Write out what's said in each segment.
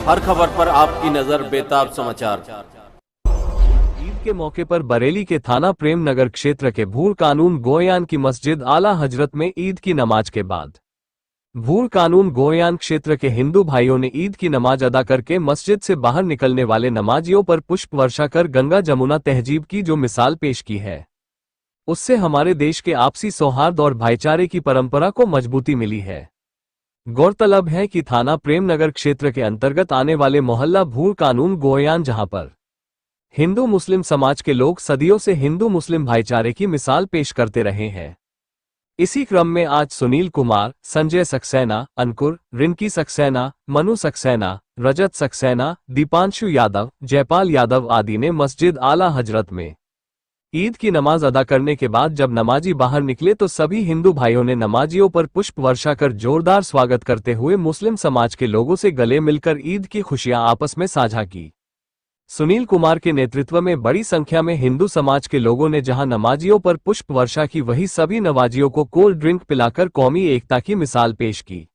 हर खबर पर आपकी नजर बेताब समाचार। ईद के मौके पर बरेली के थाना प्रेम नगर क्षेत्र के भूर कानून गोयान की मस्जिद आला हजरत में ईद की नमाज के बाद भूर कानून गोयान क्षेत्र के हिंदू भाइयों ने ईद की नमाज अदा करके मस्जिद से बाहर निकलने वाले नमाजियों पर पुष्प वर्षा कर गंगा जमुना तहजीब की जो मिसाल पेश की है, उससे हमारे देश के आपसी सौहार्द और भाईचारे की परंपरा को मजबूती मिली है। गौरतलब है कि थाना प्रेम नगर क्षेत्र के अंतर्गत आने वाले मोहल्ला भूर कानून गोयान, जहां पर हिंदू मुस्लिम समाज के लोग सदियों से हिंदू मुस्लिम भाईचारे की मिसाल पेश करते रहे हैं। इसी क्रम में आज सुनील कुमार, संजय सक्सेना, अंकुर, रिंकी सक्सेना, मनु सक्सेना, रजत सक्सेना, दीपांशु यादव, जयपाल यादव आदि ने मस्जिद आला हजरत में ईद की नमाज अदा करने के बाद जब नमाजी बाहर निकले तो सभी हिंदू भाइयों ने नमाजियों पर पुष्प वर्षा कर जोरदार स्वागत करते हुए मुस्लिम समाज के लोगों से गले मिलकर ईद की खुशियां आपस में साझा की। सुनील कुमार के नेतृत्व में बड़ी संख्या में हिंदू समाज के लोगों ने जहां नमाजियों पर पुष्प वर्षा की, वहीं सभी नमाजियों को कोल्ड ड्रिंक पिलाकर कौमी एकता की मिसाल पेश की।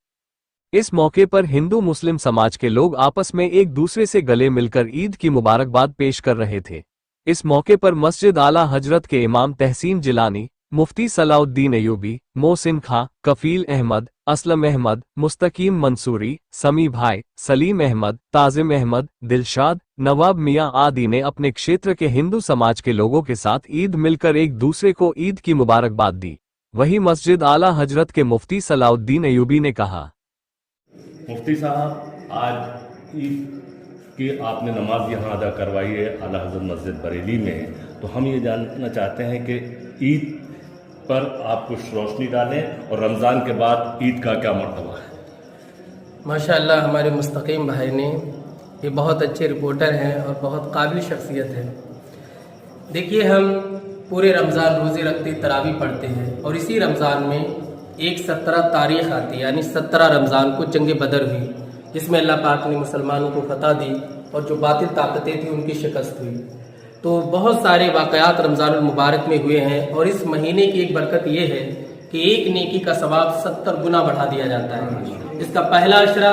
इस मौके पर हिंदू मुस्लिम समाज के लोग आपस में एक दूसरे से गले मिलकर ईद की मुबारकबाद पेश कर रहे थे। इस मौके पर मस्जिद आला हजरत के इमाम तहसीन जिलानी, मुफ्ती सलाउद्दीन अयूबी, मोहसिन खां, कफील अहमद, असलम अहमद, मुस्तकीम मंसूरी, समी भाई, सलीम अहमद, ताजिम अहमद, दिलशाद, नवाब मियां आदि ने अपने क्षेत्र के हिंदू समाज के लोगों के साथ ईद मिलकर एक दूसरे को ईद की मुबारकबाद दी। वहीं मस्जिद आला हजरत के मुफ्ती सलाउद्दीन अयूबी ने कहा, मुफ्ती साहब, आज ईद कि आपने नमाज यहाँ अदा करवाई है आला हज़रत मस्जिद बरेली में, तो हम ये जानना चाहते हैं कि ईद पर आप कुछ रोशनी डालें और रमज़ान के बाद ईद का क्या मर्तबा है। माशाअल्लाह, हमारे मुस्तकीम भाई ने, ये बहुत अच्छे रिपोर्टर हैं और बहुत काबिल शख्सियत है। देखिए, हम पूरे रमज़ान रोज़े रखते, तरावी पढ़ते हैं और इसी रमज़ान में एक 17 तारीख़ आती है, यानी 17 रमज़ान को जंग बदर हुई, जिसमें अल्लाह पाक ने मुसलमानों को फतह दी और जो बातिल ताकतें थी उनकी शिकस्त हुई। तो बहुत सारे वाक़यात रमज़ान मुबारक में हुए हैं और इस महीने की एक बरकत ये है कि एक नेकी का सवाब 70 गुना बढ़ा दिया जाता है। इसका पहला अशरा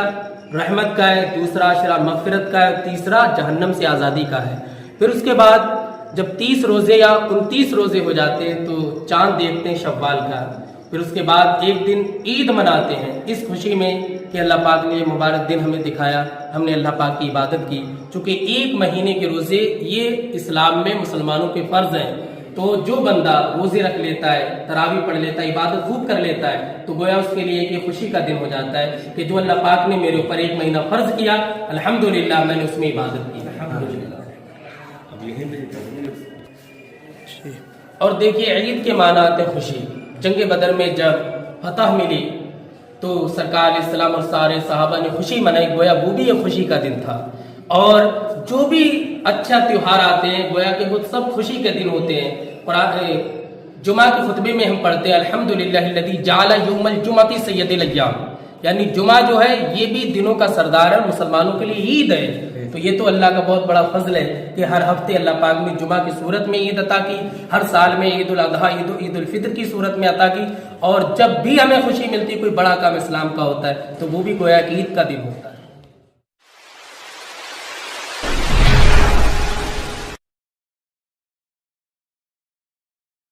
रहमत का है, दूसरा अशरा मग़फ़िरत का है, तीसरा जहन्नम से आज़ादी का है। फिर उसके बाद जब 30 रोज़े या 29 रोज़े हो जाते हैं तो चाँद देखते हैं शव्वाल का। फिर उसके बाद एक दिन ईद मनाते हैं इस खुशी में कि अल्लाह पाक ने मुबारक दिन हमें दिखाया, हमने अल्लाह पाक की इबादत की। चूँकि एक महीने के रोज़े ये इस्लाम में मुसलमानों के फ़र्ज़ हैं, तो जो बंदा रोज़े रख लेता है, तरावी पढ़ लेता है, इबादत खूब कर लेता है, तो गोया उसके लिए एक खुशी का दिन हो जाता है कि जो अल्लाह पाक ने मेरे ऊपर एक महीना फ़र्ज़ किया, अल्हम्दुलिल्लाह मैंने उसमें इबादत की। और देखिए, ईद के माना आते खुशी। जंग बदर में जब फतह मिली तो सरकार इस्लाम और सारे सहाबा ने खुशी मनाई, गोया वो भी एक खुशी का दिन था। और जो भी अच्छा त्यौहार आते हैं, गोया के वो सब खुशी के दिन होते हैं। जुमा के खुतबे में हम पढ़ते हैं अल्हम्दुलिल्लाहिल्लज़ी जअल यौमल जुमअति सय्यदल अय्याम, यानी जुमा जो है ये भी दिनों का सरदार है, मुसलमानों के लिए ईद है। तो ये तो अल्लाह का बहुत बड़ा फजल है कि हर हफ्ते अल्लाह पाक ने जुमा की सूरत में ईद अता की, हर साल में ईद उल अज़हा, ईद उल फितर की सूरत में अता की। और जब भी हमें खुशी मिलती है, कोई बड़ा काम इस्लाम का होता है, तो वो भी गोया कि ईद का दिन होता है।